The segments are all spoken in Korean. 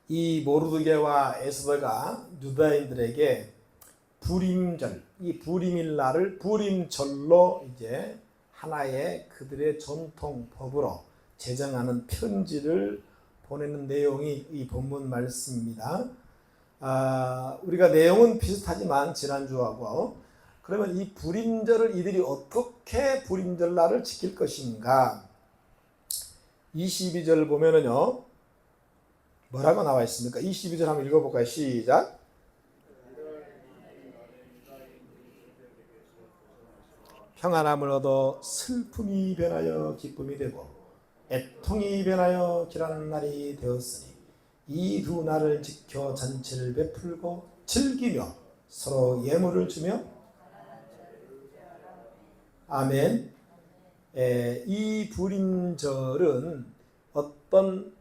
이 모르드게와 에스더가 유다인들에게 부림절, 이 부림일 날을 부림절로 이제 하나의 그들의 전통 법으로 제정하는 편지를 보내는 내용이 이 본문 말씀입니다. 우리가 내용은 비슷하지만 지난주하고, 그러면 이 부림절을 이들이 어떻게 부림절 날을 지킬 것인가? 22절 보면은요, 뭐라고 나와 있습니까? 22절 한번 읽어볼까요? 시작. 평안함을 얻어 슬픔이 변하여 기쁨이 되고 애통이 변하여 길하는 날이 되었으니 이 두 날을 지켜 잔치를 베풀고 즐기며 서로 예물을 주며. 아멘. 이 부림절은 어떤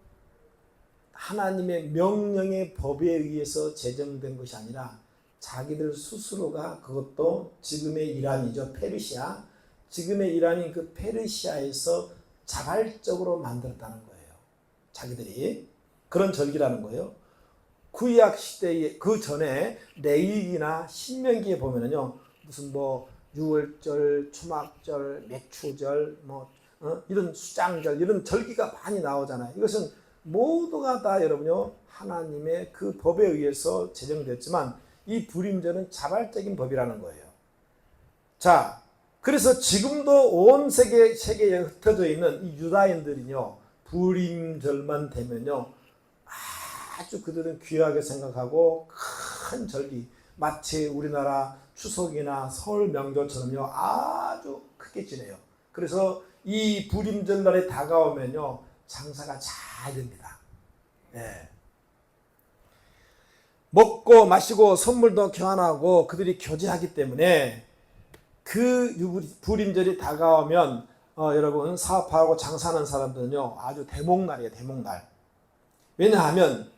하나님의 명령의 법에 의해서 제정된 것이 아니라 자기들 스스로가, 그것도 지금의 이란이죠, 페르시아, 지금의 이란인 그 페르시아에서 자발적으로 만들었다는 거예요. 자기들이 그런 절기라는 거예요. 구약 시대에, 그 전에 레위기나 신명기에 보면은요, 무슨 뭐 유월절, 초막절, 맥추절, 이런 수장절, 이런 절기가 많이 나오잖아요. 이것은 모두가 다 여러분요, 하나님의 그 법에 의해서 제정됐지만 이 부림절은 자발적인 법이라는 거예요. 자, 그래서 지금도 온 세계에 흩어져 있는 이 유다인들은요, 부림절만 되면요, 아주 그들은 귀하게 생각하고 큰 절기, 마치 우리나라 추석이나 설 명절처럼요, 아주 크게 지내요. 그래서 이 부림절 날에 다가오면요, 장사가 잘 됩니다. 네. 먹고 마시고 선물도 교환하고 그들이 교제하기 때문에 그 부림절이 다가오면 여러분, 사업하고 장사하는 사람들은요, 아주 대목날이에요. 대목날. 왜냐하면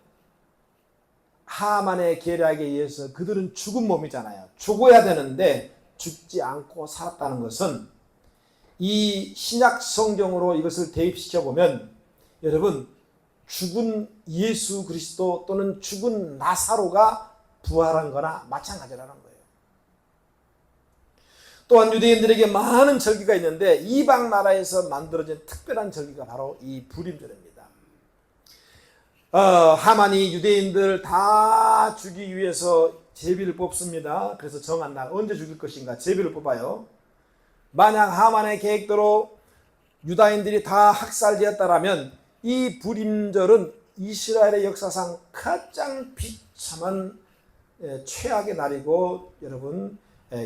하만의 계략에 의해서 그들은 죽은 몸이잖아요. 죽어야 되는데 죽지 않고 살았다는 것은, 이 신약 성경으로 이것을 대입시켜 보면 여러분, 죽은 예수 그리스도 또는 죽은 나사로가 부활한 거나 마찬가지라는 거예요. 또한 유대인들에게 많은 절기가 있는데 이방 나라에서 만들어진 특별한 절기가 바로 이 부림절입니다. 하만이 유대인들 다 죽이기 위해서 제비를 뽑습니다. 그래서 정한 날, 언제 죽일 것인가 제비를 뽑아요. 만약 하만의 계획대로 유다인들이 다 학살되었다라면 이 부림절은 이스라엘의 역사상 가장 비참한 최악의 날이고, 여러분,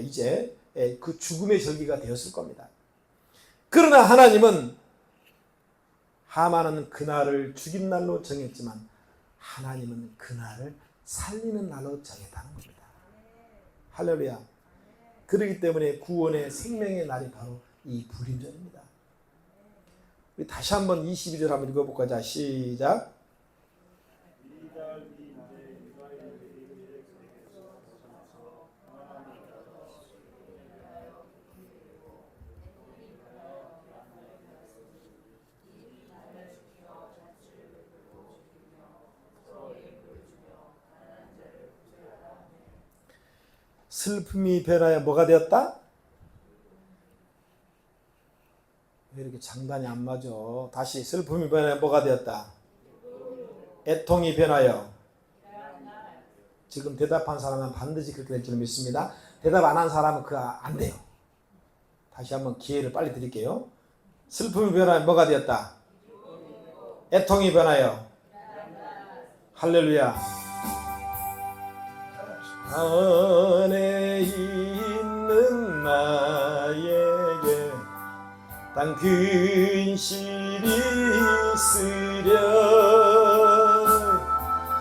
이제 그 죽음의 절기가 되었을 겁니다. 그러나 하나님은, 하만은 그날을 죽인 날로 정했지만 하나님은 그날을 살리는 날로 정했다는 겁니다. 할렐루야. 그렇기 때문에 구원의 생명의 날이 바로 이 부림절입니다. 우리 다시 한번 22절 한번 읽어볼까요? 자, 시작. 슬픔이 변하여 뭐가 되었다? 왜 이렇게 장단이 안 맞아? 다시, 슬픔이 변하여 뭐가 되었다? 애통이 변하여. 지금 대답한 사람은 반드시 그렇게 될 줄 믿습니다. 대답 안 한 사람은 그거 안 돼요. 다시 한번 기회를 빨리 드릴게요. 슬픔이 변하여 뭐가 되었다? 애통이 변하여. 할렐루야. 안에 있는 나에게 단 근실이 있으려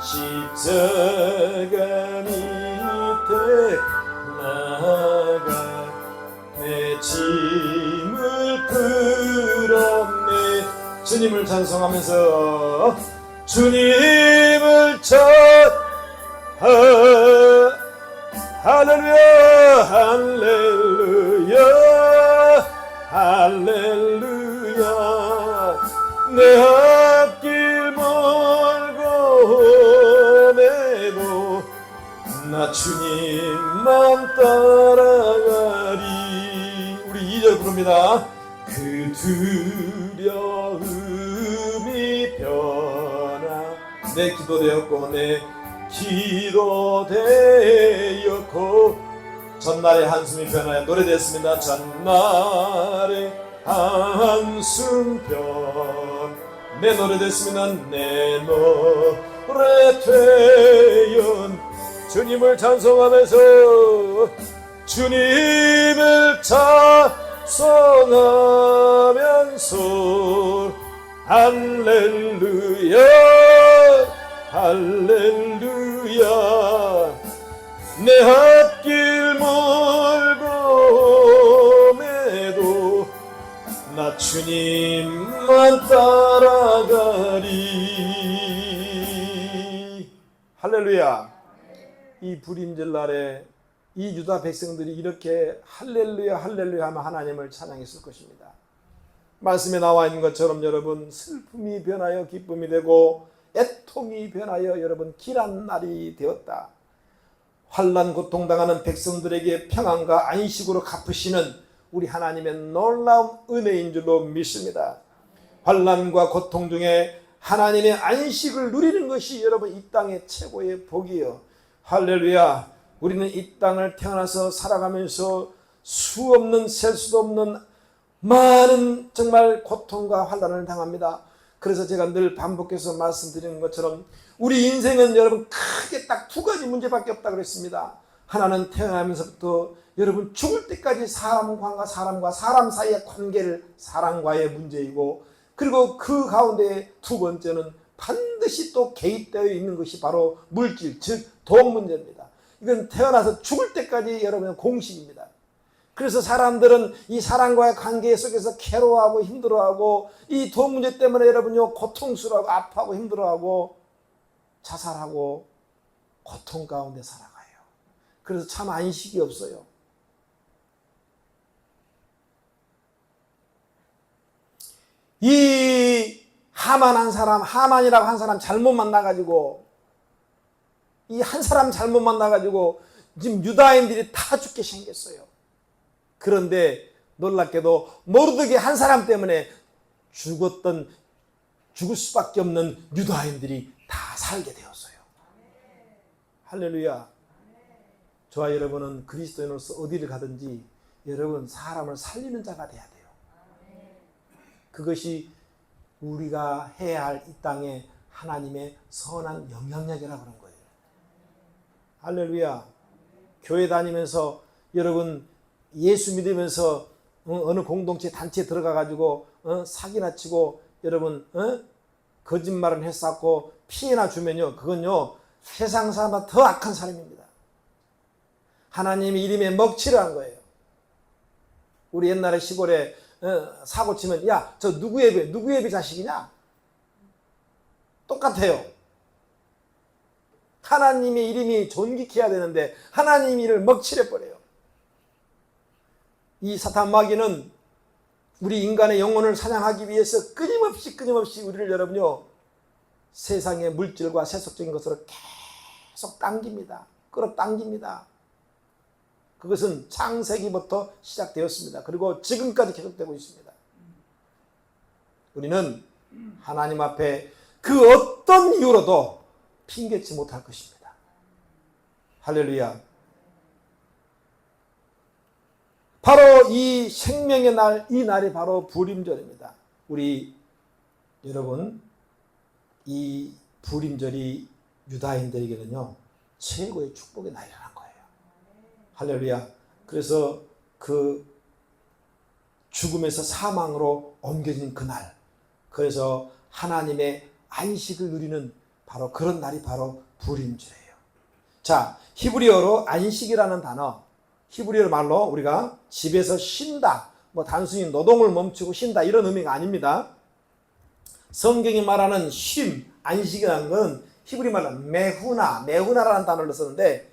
십자가 밑에 나가 내 짐을 풀었네. 주님을 찬송하면서 주님을 할렐루야 할렐루야 할렐루야. 내 앞길 멀고 나 주님만 따라가리. 우리 2절 부릅니다. 그 두려움이 변화 내 기도되었고 내 기도되었고 전날의 한숨이 변하여 노래됐습니다. 전날의 한숨 내 노래됐습니다. 내 노래 되연 주님을 찬송하면서 주님을 찬송하면서 할렐루야 할렐루야 내 앞길 멀고 매도 나 주님만 따라가리. 할렐루야. 이 불임절 날에 이 유다 백성들이 이렇게 할렐루야 할렐루야 하면 하나님을 찬양했을 것입니다. 말씀에 나와 있는 것처럼 여러분 슬픔이 변하여 기쁨이 되고 애통이 변하여 여러분 길한 날이 되었다. 환난 고통당하는 백성들에게 평안과 안식으로 갚으시는 우리 하나님의 놀라운 은혜인 줄로 믿습니다. 환난과 고통 중에 하나님의 안식을 누리는 것이 여러분 이 땅의 최고의 복이요. 할렐루야. 우리는 이 땅을 태어나서 살아가면서 수없는 셀 수도 없는 많은 정말 고통과 환난을 당합니다. 그래서 제가 늘 반복해서 말씀드리는 것처럼 우리 인생은 여러분 크게 딱 두 가지 문제밖에 없다고 그랬습니다. 하나는 태어나면서부터 여러분 죽을 때까지 사람과 사람 사이의 관계를 사람과의 문제이고, 그리고 그 가운데 두 번째는 반드시 또 개입되어 있는 것이 바로 물질, 즉 돈 문제입니다. 이건 태어나서 죽을 때까지 여러분 공식입니다. 그래서 사람들은 이 사람과의 관계 속에서 괴로워하고 힘들어하고 이 돈 문제 때문에 여러분요 고통스러워하고 아파하고 힘들어하고 자살하고 고통 가운데 살아가요. 그래서 참 안식이 없어요. 이 하만이라고 한 사람 잘못 만나가지고 이 한 사람 잘못 만나가지고 지금 유다인들이 다 죽게 생겼어요. 그런데 놀랍게도 모르드게 한 사람 때문에 죽을 수밖에 없는 유다인들이 다 살게 되었어요. 할렐루야. 저와 여러분은 그리스도인으로서 어디를 가든지 여러분 사람을 살리는 자가 돼야 돼요. 그것이 우리가 해야 할 이 땅에 하나님의 선한 영향력이라고 하는 거예요. 할렐루야. 교회 다니면서 여러분 예수 믿으면서 어느 공동체 단체에 들어가가지고 사기나 치고 여러분 거짓말을 했었고 피해나 주면요 그건요 세상 사람보다 더 악한 사람입니다. 하나님의 이름에 먹칠을 한 거예요. 우리 옛날에 시골에 사고 치면 야 저 누구 예배 자식이냐? 똑같아요. 하나님의 이름이 존귀해야 되는데 하나님 이름을 먹칠해버려요. 이 사탄 마귀는 우리 인간의 영혼을 사냥하기 위해서 끊임없이 우리를 여러분요 세상의 물질과 세속적인 것으로 계속 당깁니다. 끌어당깁니다. 그것은 창세기부터 시작되었습니다. 그리고 지금까지 계속되고 있습니다. 우리는 하나님 앞에 그 어떤 이유로도 핑계치 못할 것입니다. 할렐루야. 바로 이 생명의 날, 이 날이 바로 불임절입니다. 우리 여러분 이 불임절이 유다인들에게는요 최고의 축복의 날이라는 거예요. 할렐루야. 그래서 그 죽음에서 사망으로 옮겨진 그날, 그래서 하나님의 안식을 누리는 바로 그런 날이 바로 불임절이에요. 자, 히브리어로 안식이라는 단어, 히브리어 말로 우리가 집에서 쉰다, 뭐 단순히 노동을 멈추고 쉰다 이런 의미가 아닙니다. 성경이 말하는 쉼, 안식이라는 건 히브리 말로 메후나라는 단어를 썼는데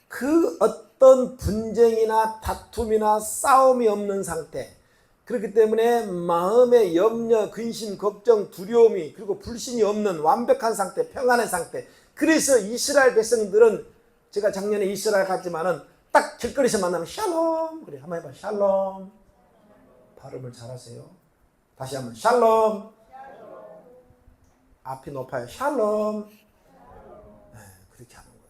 그 어떤 분쟁이나 다툼이나 싸움이 없는 상태, 그렇기 때문에 마음의 염려, 근심, 걱정, 두려움이 그리고 불신이 없는 완벽한 상태, 평안의 상태. 그래서 이스라엘 백성들은 제가 작년에 이스라엘 갔지만은 딱 길거리에서 만나면 샬롬 그래. 한번 해봐. 샬롬. 발음을 잘하세요. 다시 한번 샬롬. 앞이 높아요. 샬롬. 네, 그렇게 하는 거예요.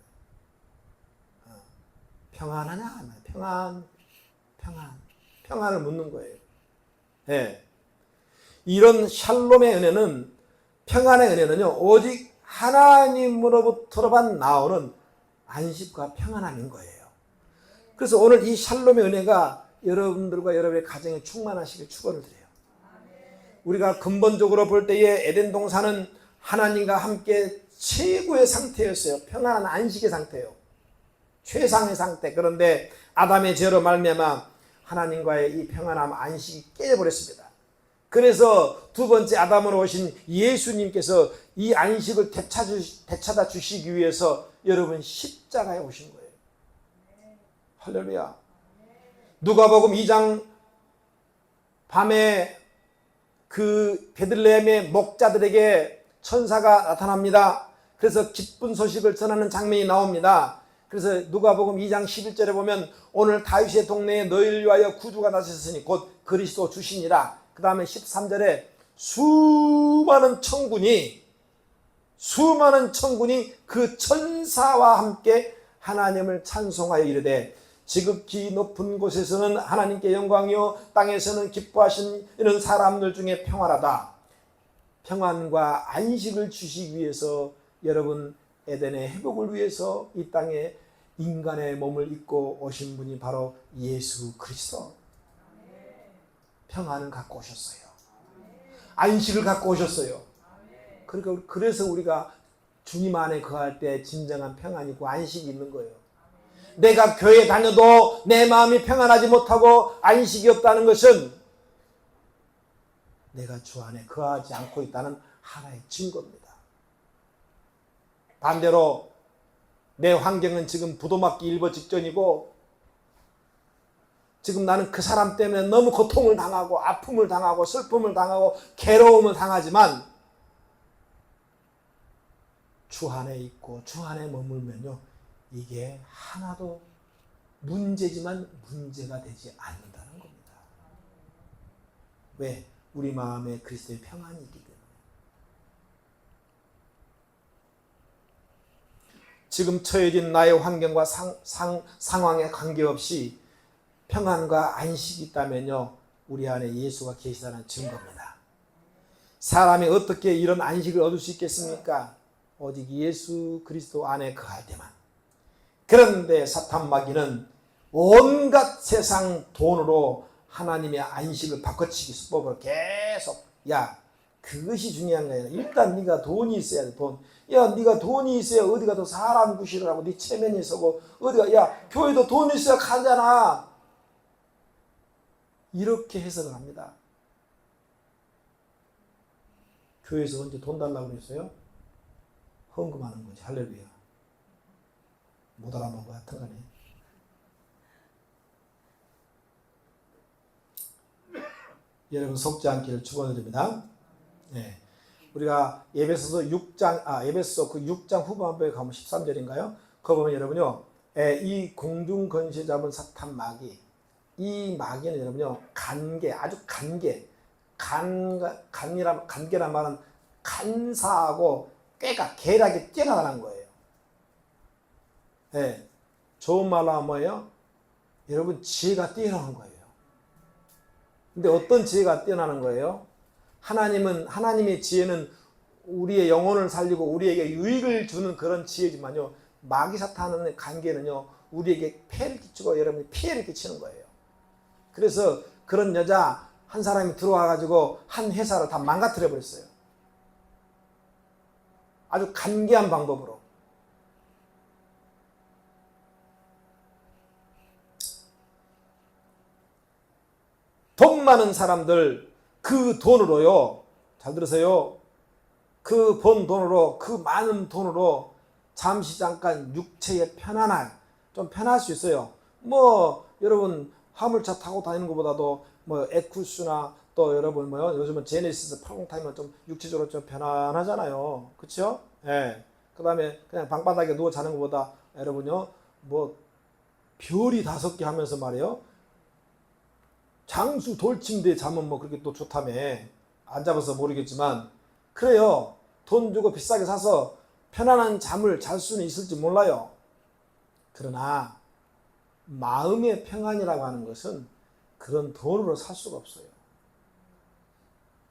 평안하냐? 평안을 묻는 거예요. 네. 이런 샬롬의 은혜는, 평안의 은혜는요, 오직 하나님으로부터로만 나오는 안식과 평안함인 거예요. 그래서 오늘 이 샬롬의 은혜가 여러분들과 여러분의 가정에 충만하시길 축원을 드려요. 우리가 근본적으로 볼 때에 에덴 동산은 하나님과 함께 최고의 상태였어요. 평안한 안식의 상태예요. 최상의 상태. 그런데 아담의 죄로 말미암아 하나님과의 이 평안함, 안식이 깨져버렸습니다. 그래서 두 번째 아담으로 오신 예수님께서 이 안식을 되찾아 주시기 위해서 여러분 십자가에 오신 거예요. 할렐루야. 누가복음 2장 밤에 그 베들레헴의 목자들에게 천사가 나타납니다. 그래서 기쁜 소식을 전하는 장면이 나옵니다. 그래서 누가복음 2장 11절에 보면 오늘 다윗의 동네에 너희를 위하여 구주가 나셨으니 곧 그리스도 주시니라. 그 다음에 13절에 수많은 천군이 그 천사와 함께 하나님을 찬송하여 이르되 지극히 높은 곳에서는 하나님께 영광이요 땅에서는 기뻐하시는 사람들 중에 평안하다. 평안과 안식을 주시기 위해서 여러분 에덴의 회복을 위해서 이 땅에 인간의 몸을 입고 오신 분이 바로 예수 그리스도. 평안을 갖고 오셨어요. 안식을 갖고 오셨어요. 그러니까 그래서 우리가 주님 안에 거할 때 진정한 평안이 있고 안식이 있는 거예요. 내가 교회 다녀도 내 마음이 평안하지 못하고 안식이 없다는 것은 내가 주 안에 거하지 않고 있다는 하나의 증거입니다. 반대로 내 환경은 지금 부도맞기 일보 직전이고 지금 나는 그 사람 때문에 너무 고통을 당하고 아픔을 당하고 슬픔을 당하고 괴로움을 당하지만 주 안에 있고 주 안에 머물면요 이게 하나도 문제지만 문제가 되지 않는다는 겁니다. 왜? 우리 마음에 그리스도의 평안이 있기 때문에. 지금 처해진 나의 환경과 상황에 관계없이 평안과 안식이 있다면요 우리 안에 예수가 계시다는 증거입니다. 사람이 어떻게 이런 안식을 얻을 수 있겠습니까? 오직 예수 그리스도 안에 거할 때만. 그런데 사탄 마귀는 온갖 세상 돈으로 하나님의 안식을 바꿔치기 수법으로 계속 그것이 중요한 거야. 일단 네가 돈이 있어야 돼. 돈. 네가 돈이 있어야 어디 가도 사람 구실을 하고 네 체면이 서고 어디가 교회도 돈 있어야 가잖아. 이렇게 해석을 합니다. 교회에서 언제 돈 달라고 그랬어요? 헌금하는 거지. 할렐루야. 못 알아먹은 거 같은 거네. 여러분 속지 않기를 축원드립니다. 네. 우리가 에베소서 6장 후반부에 가면 13절인가요? 거기 보면 여러분요. 이 공중 권세 잡은 사탄 마귀. 이 마귀는 여러분요. 간계란 말은 간사하고 계략이 뛰어나다는 거예요. 네. 좋은 말로 하면 뭐예요? 여러분 지혜가 뛰어나는 거예요. 근데 어떤 지혜가 뛰어나는 거예요? 하나님의 지혜는 우리의 영혼을 살리고 우리에게 유익을 주는 그런 지혜지만요. 마귀 사탄의 관계는요. 우리에게 폐를 끼치고 여러분이 피해를 끼치는 거예요. 그래서 그런 여자 한 사람이 들어와가지고 한 회사를 다 망가뜨려 버렸어요. 아주 간계한 방법으로. 돈 많은 사람들 그 돈으로요. 잘 들으세요. 그 번 돈으로 그 많은 돈으로 잠시 잠깐 육체의 좀 편할 수 있어요. 여러분 화물차 타고 다니는 것보다도 에쿠스나 또 여러분 요즘은 제네시스 80 타면 좀 육체적으로 좀 편안하잖아요. 그렇죠? 예. 그다음에 그냥 방바닥에 누워 자는 것보다 여러분요, 뭐 별이 5개 하면서 말이에요. 장수 돌침대에 자면 뭐 그렇게 또 좋다며. 안 잡아서 모르겠지만 그래요. 돈 주고 비싸게 사서 편안한 잠을 잘 수는 있을지 몰라요. 그러나 마음의 평안이라고 하는 것은 그런 돈으로 살 수가 없어요.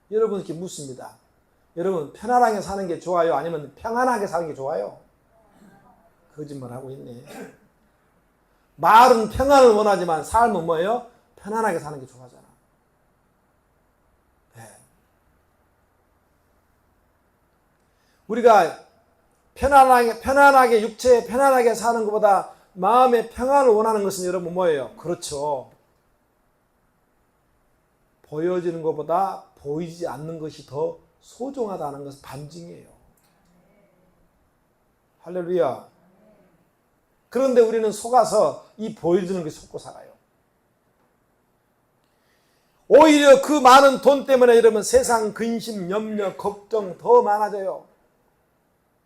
여러분께 묻습니다. 여러분 편안하게 사는 게 좋아요? 아니면 평안하게 사는 게 좋아요? 거짓말하고 있네. 말은 평안을 원하지만 삶은 뭐예요? 편안하게 사는 게 좋아하잖아. 네. 우리가 편안하게 육체에 편안하게 사는 것보다 마음의 평안을 원하는 것은 여러분 뭐예요? 그렇죠. 보여지는 것보다 보이지 않는 것이 더 소중하다는 것은 반증이에요. 할렐루야. 그런데 우리는 속아서 이 보여지는 것에 속고 살아요. 오히려 그 많은 돈 때문에 여러분 세상 근심, 염려, 걱정 더 많아져요.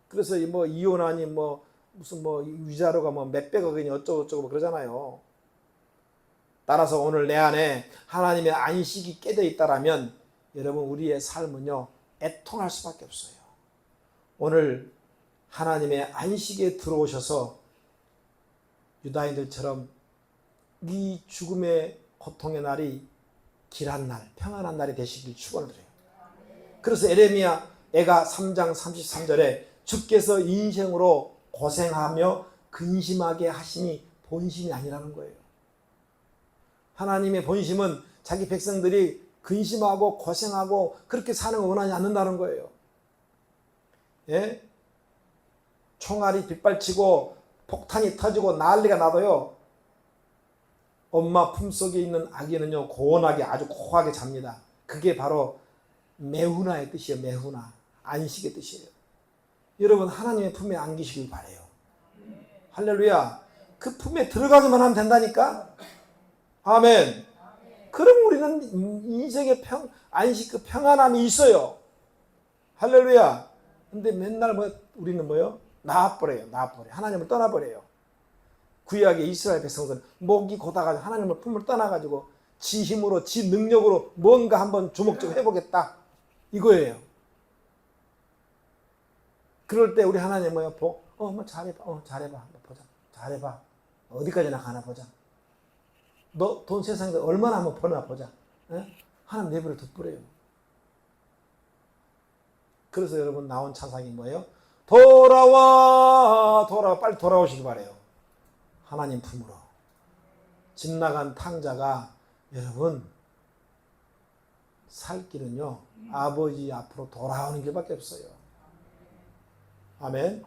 그래서 뭐 이혼하니 뭐 무슨 뭐 위자료가 뭐 몇백억이니 어쩌고저쩌고 그러잖아요. 따라서 오늘 내 안에 하나님의 안식이 깨져 있다라면 여러분 우리의 삶은요 애통할 수밖에 없어요. 오늘 하나님의 안식에 들어오셔서 유다인들처럼 이 죽음의 고통의 날이 길한 날, 평안한 날이 되시길 축원드려요. 그래서 에레미야가 3장 33절에 주께서 인생으로 고생하며 근심하게 하시니 본심이 아니라는 거예요. 하나님의 본심은 자기 백성들이 근심하고 고생하고 그렇게 사는 걸 원하지 않는다는 거예요. 예? 총알이 빗발치고 폭탄이 터지고 난리가 나도요. 엄마 품속에 있는 아기는요. 고온하게 아주 고하게 잡니다. 그게 바로 메후나의 뜻이에요. 메후나. 안식의 뜻이에요. 여러분 하나님의 품에 안기시길 바라요. 할렐루야. 그 품에 들어가기만 하면 된다니까. 아멘. 그럼 우리는 인생의 안식 그 평안함이 있어요. 할렐루야. 근데 맨날 우리는 뭐요? 나와버려요. 하나님을 떠나버려요. 구약의 이스라엘 백성들은 목이 고다가지고 하나님의 품을 떠나가지고 지 힘으로 지 능력으로 뭔가 한번 주먹주먹 해보겠다 이거예요. 그럴 때 우리 하나님 뭐야? 뭐 잘해봐. 잘해봐. 보자. 잘해봐. 어디까지나 가나 보자. 너 돈 세상에 얼마나 한번 버나 보자. 에? 하나님 내버려 둬버려요. 그래서 여러분 나온 찬상이 뭐예요? 돌아와 빨리 돌아오시기 바래요. 하나님 품으로. 집 나간 탕자가 여러분 살 길은요 아버지 앞으로 돌아오는 길밖에 없어요. 아멘.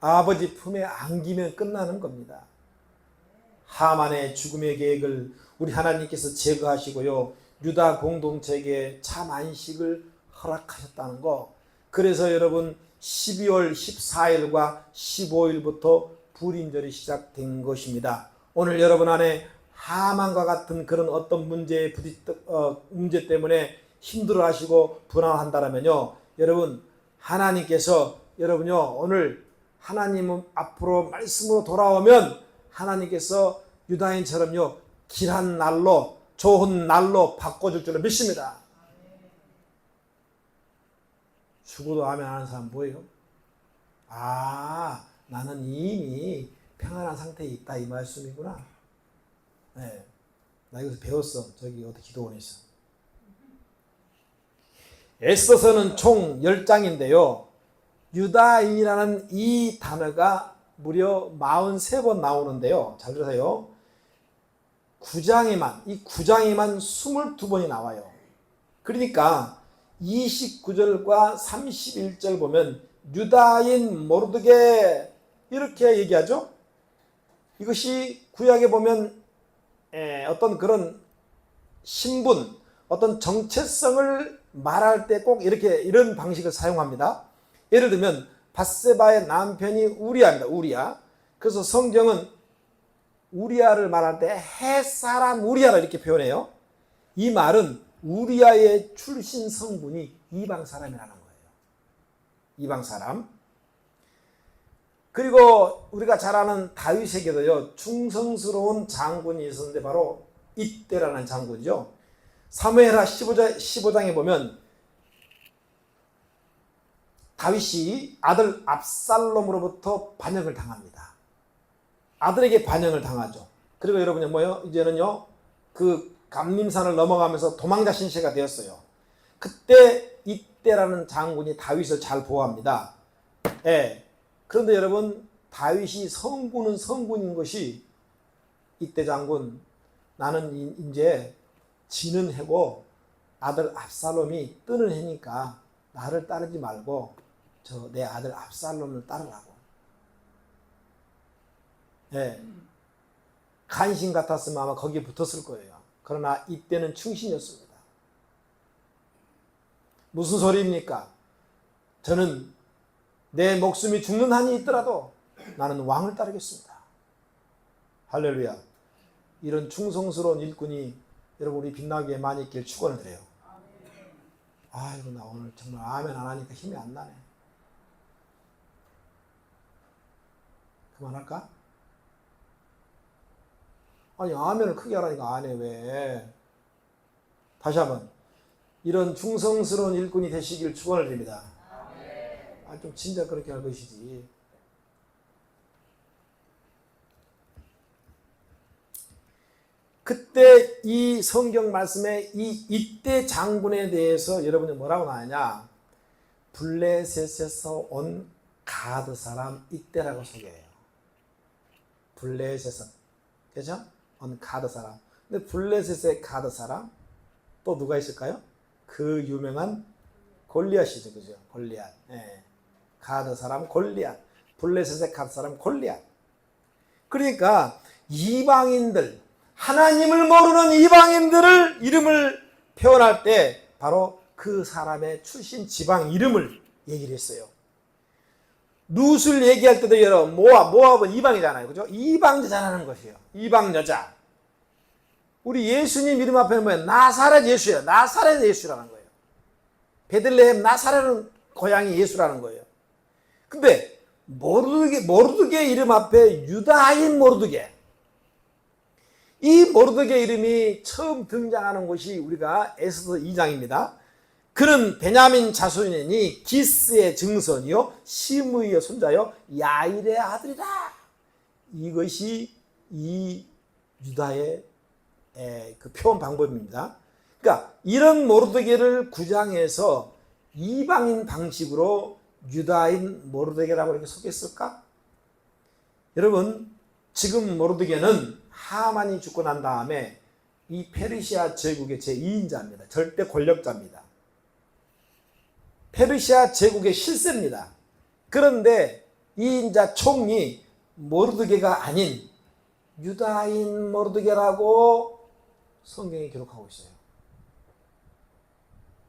아버지 품에 안기면 끝나는 겁니다. 하만의 죽음의 계획을 우리 하나님께서 제거하시고요 유다 공동체에게 참 안식을 허락하셨다는 거. 그래서 여러분 12월 14일과 15일부터 불임절이 시작된 것입니다. 오늘 여러분 안에 하만과 같은 그런 어떤 문제 때문에 힘들어하시고 불안한다면요 여러분 하나님께서 여러분요 오늘 하나님 앞으로 말씀으로 돌아오면 하나님께서 유다인처럼요 길한 날로 좋은 날로 바꿔줄 줄로 믿습니다. 죽어도 아멘 하는 사람 뭐예요? 나는 이미 평안한 상태에 있다 이 말씀이구나. 네, 나 이것을 배웠어. 저기 어디 기도원에 있어. 에스더서는 총 10장인데요. 유다인이라는 이 단어가 무려 43번 나오는데요. 잘 들으세요. 9장에만 22번이 나와요. 그러니까 29절과 31절 보면 유다인 모르드게 이렇게 얘기하죠. 이것이 구약에 보면 어떤 그런 신분, 어떤 정체성을 말할 때 꼭 이런 방식을 사용합니다. 예를 들면 밧세바의 남편이 우리아입니다. 우리아. 그래서 성경은 우리아를 말할 때 헷사람 우리아라 이렇게 표현해요. 이 말은 우리아의 출신 성분이 이방 사람이라는 거예요. 이방 사람. 그리고 우리가 잘 아는 다윗에게도요, 충성스러운 장군이 있었는데 바로 이때라는 장군이죠. 사무엘하 15장에 보면 다윗이 아들 압살롬으로부터 반역을 당합니다. 아들에게 반역을 당하죠. 그리고 여러분이 뭐요? 이제는요, 그 감림산을 넘어가면서 도망자 신세가 되었어요. 그때 이때라는 장군이 다윗을 잘 보호합니다. 예. 그런데 여러분, 다윗이 성군은 성군인 것이 이때 장군, 나는 이제 지는 해고 아들 압살롬이 뜨는 해니까 나를 따르지 말고 내 아들 압살롬을 따르라고. 예. 간신 같았으면 아마 거기에 붙었을 거예요. 그러나 이때는 충신이었습니다. 무슨 소리입니까? 저는 내 목숨이 죽는 한이 있더라도 나는 왕을 따르겠습니다. 할렐루야. 이런 충성스러운 일꾼이 여러분 우리 빛나기에 많이 있길 축원을 드려요. 아이고, 나 오늘 정말 아멘 안 하니까 힘이 안 나네. 그만할까? 아니, 아멘을 크게 하라니까 안 해. 왜? 다시 한번, 이런 충성스러운 일꾼이 되시길 축원을 드립니다. 좀 진짜 그렇게 할 것이지. 그때 이 성경 말씀에 이때 장군에 대해서 여러분이 뭐라고 나왔냐? 블레셋에서 온 가드 사람 이때라고 소개해요. 블레셋에서, 그죠? 온 가드 사람. 근데 블레셋의 가드 사람 또 누가 있을까요? 그 유명한 골리앗이죠, 그죠? 골리앗. 예. 가드 사람 골리앗. 블레셋의 가드 사람 골리앗. 그러니까 이방인들, 하나님을 모르는 이방인들을 이름을 표현할 때 바로 그 사람의 출신 지방 이름을 얘기를 했어요. 룻을 얘기할 때도 여러분, 모압은 이방이잖아요. 그죠? 이방 여자라는 것이에요. 이방 여자. 우리 예수님 이름 앞에는 뭐예요? 나사렛 예수예요. 나사렛 예수라는 거예요. 베들레헴 나사렛은 고향이 예수라는 거예요. 근데 모르드게 이름 앞에 유다인 모르드게. 이 모르드게 이름이 처음 등장하는 곳이 우리가 에스더 2장입니다. 그는 베냐민 자손이니 기스의 증손이요 시므이의 손자요 야일의 아들이라. 이것이 이 유다의 그 표현 방법입니다. 그러니까 이런 모르드게를 구장해서 이방인 방식으로 유다인 모르드게라고 이렇게 소개했을까? 여러분, 지금 모르드게는 하만이 죽고 난 다음에 이 페르시아 제국의 제2인자입니다. 절대 권력자입니다. 페르시아 제국의 실세입니다. 그런데 2인자 총리 모르드게가 아닌 유다인 모르드게라고 성경에 기록하고 있어요.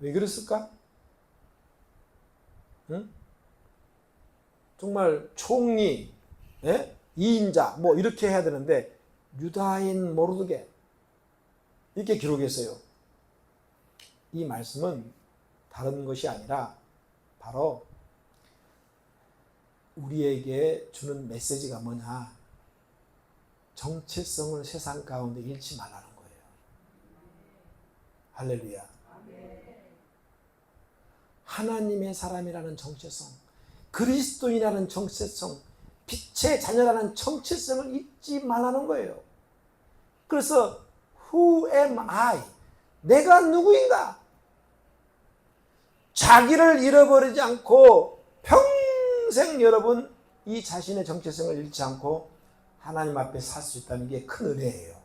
왜 그랬을까? 응? 정말 총리, 2인자 뭐 이렇게 해야 되는데 유다인 모르드게 이렇게 기록했어요. 이 말씀은 다른 것이 아니라 바로 우리에게 주는 메시지가 뭐냐? 정체성을 세상 가운데 잃지 말라는 거예요. 할렐루야. 하나님의 사람이라는 정체성, 그리스도인이라는 정체성, 빛의 자녀라는 정체성을 잊지 말라는 거예요. 그래서 Who am I? 내가 누구인가? 자기를 잃어버리지 않고 평생 여러분 이 자신의 정체성을 잃지 않고 하나님 앞에 살 수 있다는 게 큰 은혜예요.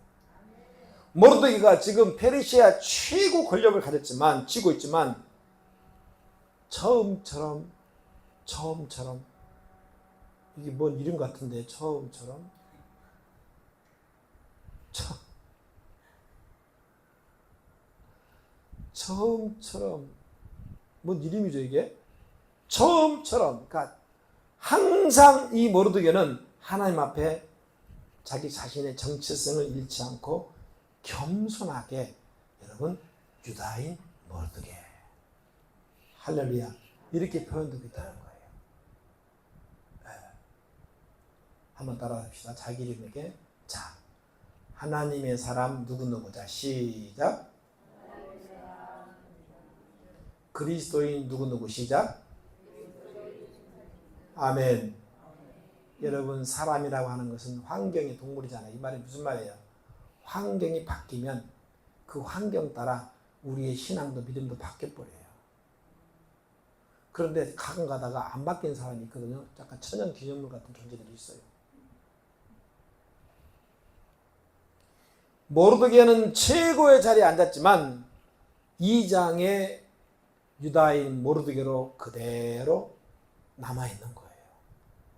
모르드게가 지금 페르시아 최고 권력을 쥐고 있지만 처음처럼 이게 뭔 이름 같은데 처음처럼 뭔 이름이죠 이게? 처음처럼. 그러니까 항상 이 모르드게는 하나님 앞에 자기 자신의 정체성을 잃지 않고 겸손하게 여러분 유다인 모르드게 할렐루야 이렇게 표현되고 있다는 거예요. 한번 따라합시다. 자기 이름에게. 자, 하나님의 사람 누구누구자. 시작. 그리스도인 누구누구. 시작. 아멘. 여러분, 사람이라고 하는 것은 환경의 동물이잖아요. 이 말이 무슨 말이에요? 환경이 바뀌면 그 환경 따라 우리의 신앙도 믿음도 바뀌어버려요. 그런데 가끔 가다가 안 바뀐 사람이 있거든요. 약간 천연 기념물 같은 존재들이 있어요. 모르드게는 최고의 자리에 앉았지만 2장의 유다인 모르드게로 그대로 남아있는 거예요.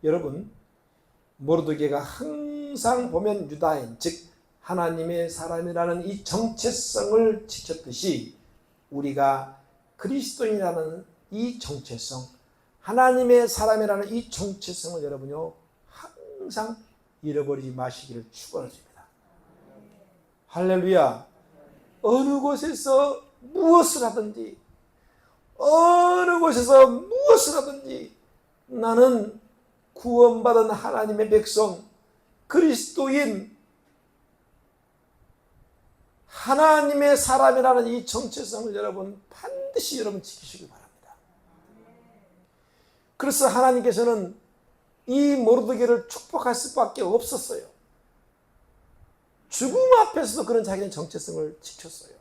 여러분, 모르드게가 항상 보면 유다인, 즉 하나님의 사람이라는 이 정체성을 지켰듯이 우리가 그리스도인이라는 이 정체성, 하나님의 사람이라는 이 정체성을 여러분요 항상 잃어버리지 마시기를 축원드립니다. 할렐루야. 어느 곳에서 무엇을 하든지, 어느 곳에서 무엇을 하든지 나는 구원받은 하나님의 백성, 그리스도인, 하나님의 사람이라는 이 정체성을 여러분 반드시 여러분 지키시기 바랍니다. 그래서 하나님께서는 이 모르드게를 축복할 수밖에 없었어요. 죽음 앞에서도 그런 자기의 정체성을 지켰어요.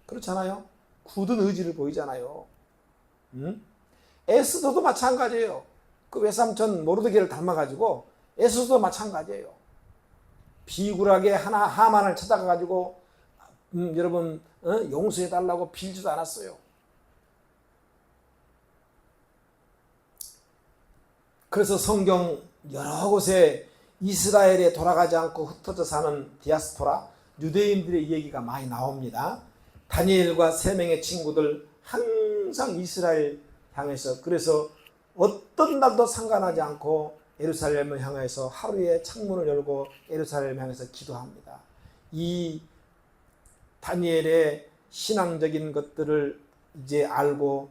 그렇잖아요. 굳은 의지를 보이잖아요. 에스더도 마찬가지예요. 그 외삼촌 모르드게를 닮아가지고 에스더도 마찬가지예요. 비굴하게 하만을 찾아가가지고 여러분 용서해달라고 빌지도 않았어요. 그래서 성경 여러 곳에 이스라엘에 돌아가지 않고 흩어져 사는 디아스포라 유대인들의 얘기가 많이 나옵니다. 다니엘과 3명의 친구들 항상 이스라엘 향해서, 그래서 어떤 날도 상관하지 않고 예루살렘을 향해서 하루에 창문을 열고 예루살렘을 향해서 기도합니다. 이 다니엘의 신앙적인 것들을 이제 알고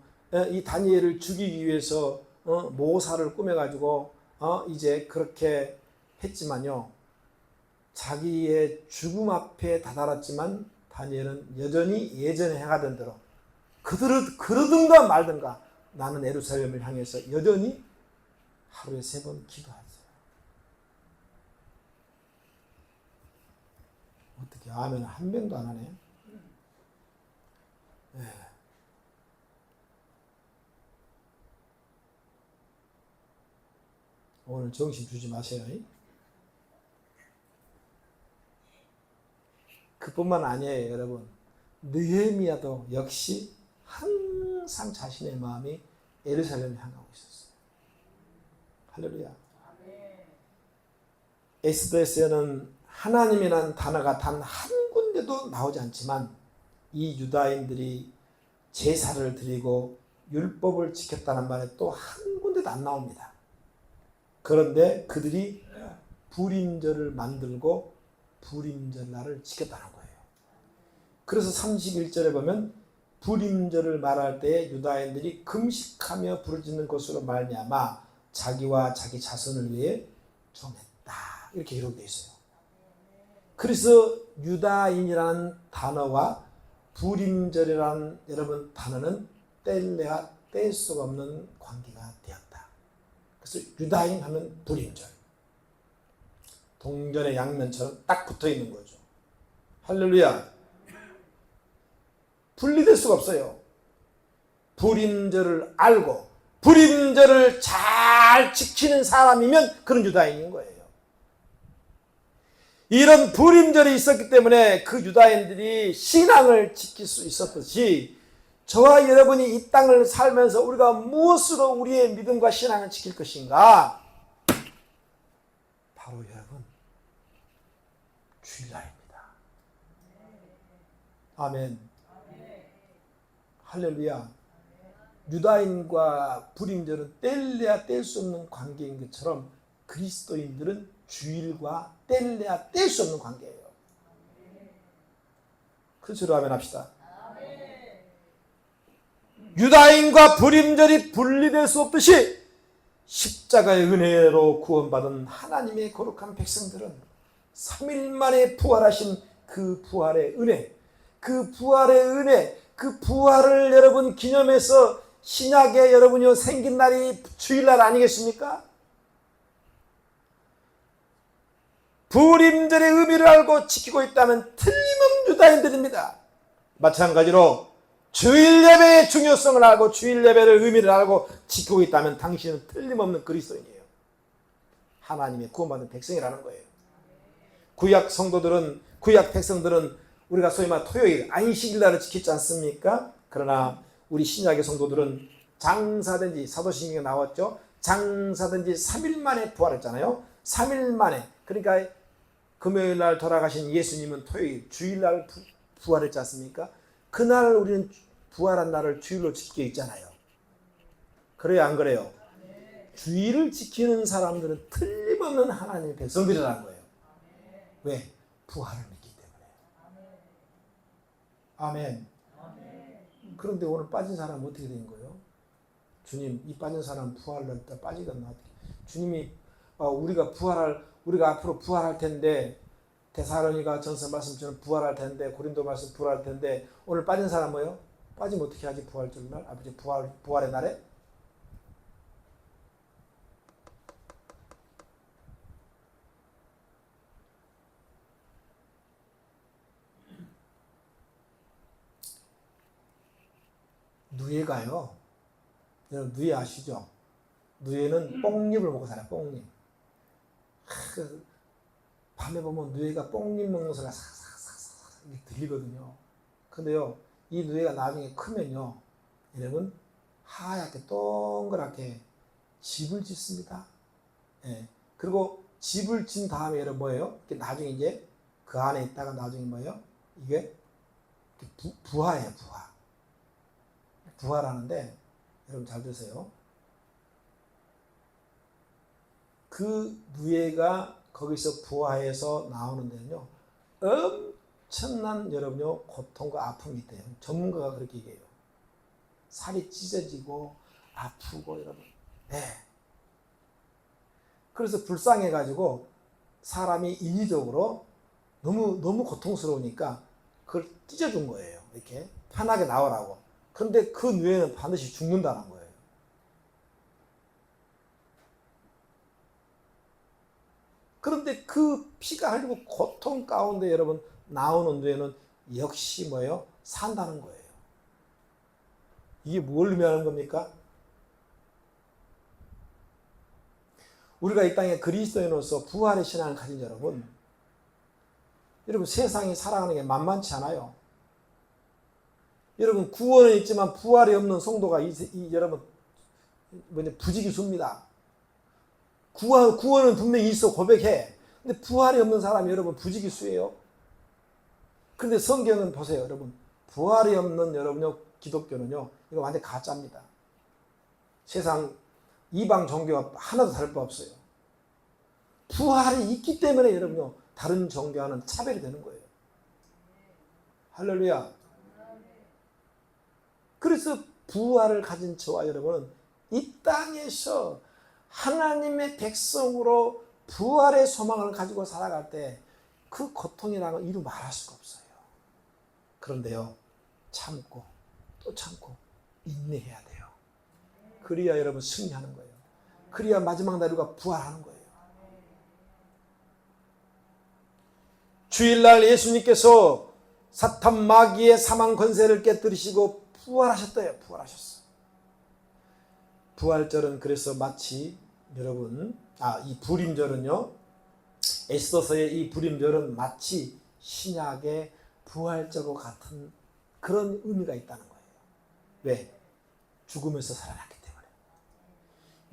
이 다니엘을 죽이기 위해서 모사를 꾸며가지고 이제 그렇게 했지만요, 자기의 죽음 앞에 다다랐지만 다니엘은 여전히 예전에 행하던 대로 그러든가 말든가 나는 예루살렘을 향해서 여전히 하루에 3번 기도했어요. 어떻게 아멘 한 명도 안 하네. 네. 오늘 정신 주지 마세요. 그뿐만 아니에요, 여러분. 느헤미야도 역시 항상 자신의 마음이 예루살렘을 향하고 있었어요. 할렐루야. 엑스더스에는 하나님이라는 단어가 단 한 군데도 나오지 않지만 이 유다인들이 제사를 드리고 율법을 지켰다는 말에 또 한 군데도 안 나옵니다. 그런데 그들이 불임절을 만들고 불임절날을 지켰다는 거예요. 그래서 31절에 보면 불임절을 말할 때 유다인들이 금식하며 부르짖는 것으로 말미암아 자기와 자기 자손을 위해 정했다, 이렇게 기록되어 있어요. 그래서 유다인이라는 단어와 불임절이라는 여러분 단어는 뗄래야 뗄 수가 없는 관계가 되었다. 그래서 유다인 하면 불임절, 동전의 양면처럼 딱 붙어 있는 거죠. 할렐루야. 분리될 수가 없어요. 불임절을 알고 불임절을 잘 지키는 사람이면 그런 유다인인 거예요. 이런 불임절이 있었기 때문에 그 유다인들이 신앙을 지킬 수 있었듯이 저와 여러분이 이 땅을 살면서 우리가 무엇으로 우리의 믿음과 신앙을 지킬 것인가? 바로 여러분, 주일날입니다. 아멘. 할렐루야. 유다인과 불임절은 뗄래야 뗄 수 없는 관계인 것처럼 그리스도인들은 주일과 뗄래야 뗄 수 없는 관계예요. 그렇죠? 아멘 합시다. 유다인과 불임절이 분리될 수 없듯이 십자가의 은혜로 구원받은 하나님의 거룩한 백성들은 3일 만에 부활하신 그 부활의 은혜, 그 부활의 은혜, 그 부활을 여러분 기념해서 신약에 여러분이 생긴 날이 주일날 아니겠습니까? 부림절의 의미를 알고 지키고 있다면 틀림없는 유다인들입니다. 마찬가지로 주일 예배의 중요성을 알고 주일 예배의 의미를 알고 지키고 있다면 당신은 틀림없는 그리스도인이에요. 하나님의 구원받은 백성이라는 거예요. 구약 성도들은, 구약 백성들은 우리가 소위 말 토요일 안식일날을 지켰지 않습니까? 그러나 우리 신약의 성도들은 장사된지, 사도신경에 나왔죠. 장사된지 3일 만에 부활했잖아요. 3일 만에. 그러니까 금요일날 돌아가신 예수님은 토요일, 주일날 부활했지 않습니까? 그날 우리는 부활한 날을 주일로 지키고 있잖아요. 그래요, 안 그래요? 주일을 지키는 사람들은 틀림없는 하나님의 백성들이라는 거예요. 왜? 부활을 믿기 때문에. 아멘. 그런데 오늘 빠진 사람은 어떻게 된 거예요? 주님, 이 빠진 사람 부활을 했다 빠지겠나? 주님이 우리가 앞으로 부활할 텐데, 데살로니가 전서 말씀처럼 부활할 텐데, 고린도 말씀 부활할 텐데, 오늘 빠진 사람 뭐예요? 빠지면 어떻게 하지? 부활절 날? 아버지 부활의 날에? 누에가요. 여러분 누에 아시죠? 누에는 뽕잎을 먹고 살아요. 뽕잎. 밤에 보면 누에가 뽕잎 먹는 소리가 삭삭삭삭 들리거든요. 근데요, 이 누에가 나중에 크면요, 여러분 하얗게 동그랗게 집을 짓습니다. 예. 그리고 집을 진 다음에 여러분 뭐예요? 나중에 이제 그 안에 있다가 나중에 뭐예요? 이게 부화예요, 부화. 부활하는데 여러분 잘 들으세요. 그 누에가 거기서 부화해서 나오는데요, 엄청난 여러분요 고통과 아픔이 있대요. 전문가가 그렇게 얘기해요. 살이 찢어지고 아프고 여러분. 네. 그래서 불쌍해가지고 사람이 인위적으로 너무 고통스러우니까 그걸 찢어준 거예요. 이렇게 편하게 나오라고. 그런데 그 누에는 반드시 죽는다는 거예요. 그런데 그 피가 흘리고 고통 가운데 여러분 나오는 누에는 역시 뭐예요? 산다는 거예요. 이게 뭘 의미하는 겁니까? 우리가 이 땅에 그리스도인으로서 부활의 신앙을 가진 여러분 세상이 살아가는 게 만만치 않아요. 여러분 구원은 있지만 부활이 없는 성도가 여러분 부지기수입니다. 구원은 분명히 있어, 고백해. 근데 부활이 없는 사람이 여러분 부지기수예요. 그런데 성경은 보세요, 여러분. 부활이 없는 여러분요 기독교는요 이거 완전 가짜입니다. 세상 이방 종교와 하나도 다를 바 없어요. 부활이 있기 때문에 여러분요 다른 종교와는 차별이 되는 거예요. 할렐루야. 그래서 부활을 가진 저와 여러분은 이 땅에서 하나님의 백성으로 부활의 소망을 가지고 살아갈 때 그 고통이라는 걸 이루 말할 수가 없어요. 그런데요, 참고 또 참고 인내해야 돼요. 그래야 여러분 승리하는 거예요. 그래야 마지막 날 우리가 부활하는 거예요. 주일날 예수님께서 사탄 마귀의 사망 권세를 깨뜨리시고 부활하셨대요. 부활하셨어. 부활절은 그래서 마치 여러분 이 부림절은요, 에스더서의 이 부림절은 마치 신약의 부활절과 같은 그런 의미가 있다는 거예요. 왜? 죽으면서 살아났기 때문에.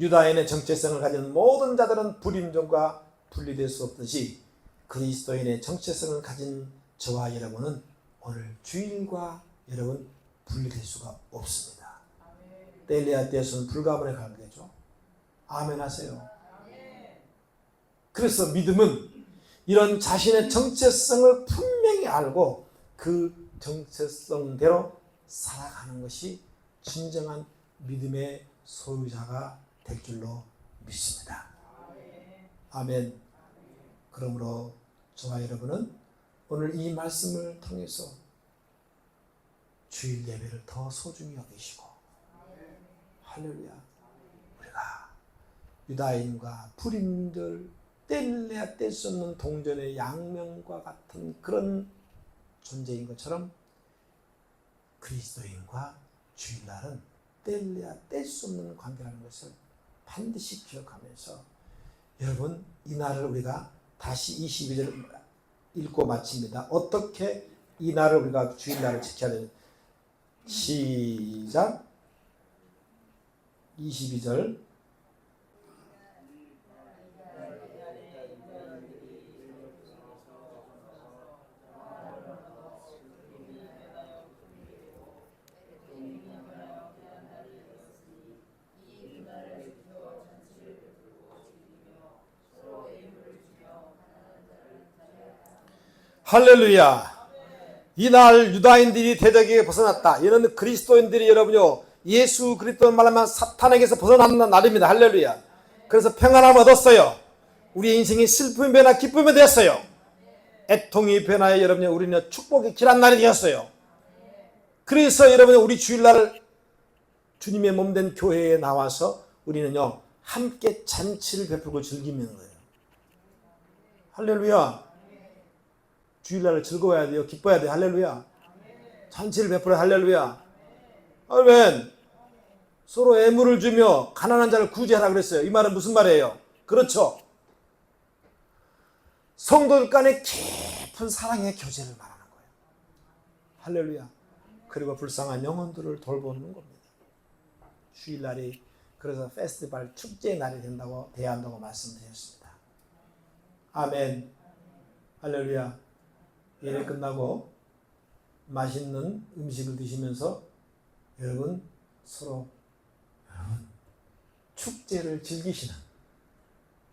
유다인의 정체성을 가진 모든 자들은 부림절과 분리될 수 없듯이 그리스도인의 정체성을 가진 저와 여러분은 오늘 주일과 여러분 분리될 수가 없습니다. 뗄래야 뗄수는 불가분의 관계죠. 아멘 하세요. 그래서 믿음은 이런 자신의 정체성을 분명히 알고 그 정체성대로 살아가는 것이 진정한 믿음의 소유자가 될 줄로 믿습니다. 아멘. 그러므로 저와 여러분은 오늘 이 말씀을 통해서 주일 예배를 더 소중히 여기시고, 할렐루야, 우리가 유다인과 불임들 뗄래야 뗄 수 없는 동전의 양면과 같은 그런 존재인 것처럼 그리스도인과 주일날은 뗄래야 뗄 수 없는 관계라는 것을 반드시 기억하면서, 여러분, 이 날을 우리가 다시 22절 읽고 마칩니다. 어떻게 이 날을 우리가 주일날을 지켜야 되는, 시작. 22절. 할렐루야. 이날 유다인들이 대적에게 벗어났다. 이는 그리스도인들이 여러분요, 예수 그리스도 말하면 사탄에게서 벗어나는 날입니다. 할렐루야. 그래서 평안함을 얻었어요. 우리의 인생이 슬픔이 변화 기쁨이 되었어요. 애통이 변화해 여러분요, 우리는 축복의 길한 날이 되었어요. 그래서 여러분, 우리 주일날 주님의 몸된 교회에 나와서 우리는요, 함께 잔치를 베풀고 즐기는 거예요. 할렐루야. 주일날을 즐거워야 돼요. 기뻐야 돼요. 할렐루야. 잔치를 베풀어. 할렐루야. 아멘. 서로 애물을 주며 가난한 자를 구제하라 그랬어요. 이 말은 무슨 말이에요? 그렇죠. 성도들 간의 깊은 사랑의 교제를 말하는 거예요. 할렐루야. 그리고 불쌍한 영혼들을 돌보는 겁니다. 주일날이 그래서 페스티벌 축제의 날이 된다고 돼야 한다고 말씀드렸습니다. 아멘. 할렐루야. 예배 끝나고 맛있는 음식을 드시면서 여러분 서로 축제를 즐기시는,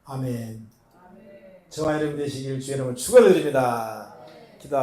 아멘. 저와 여러분 되시길 주의 이름으로 축원드립니다. 기도합시다.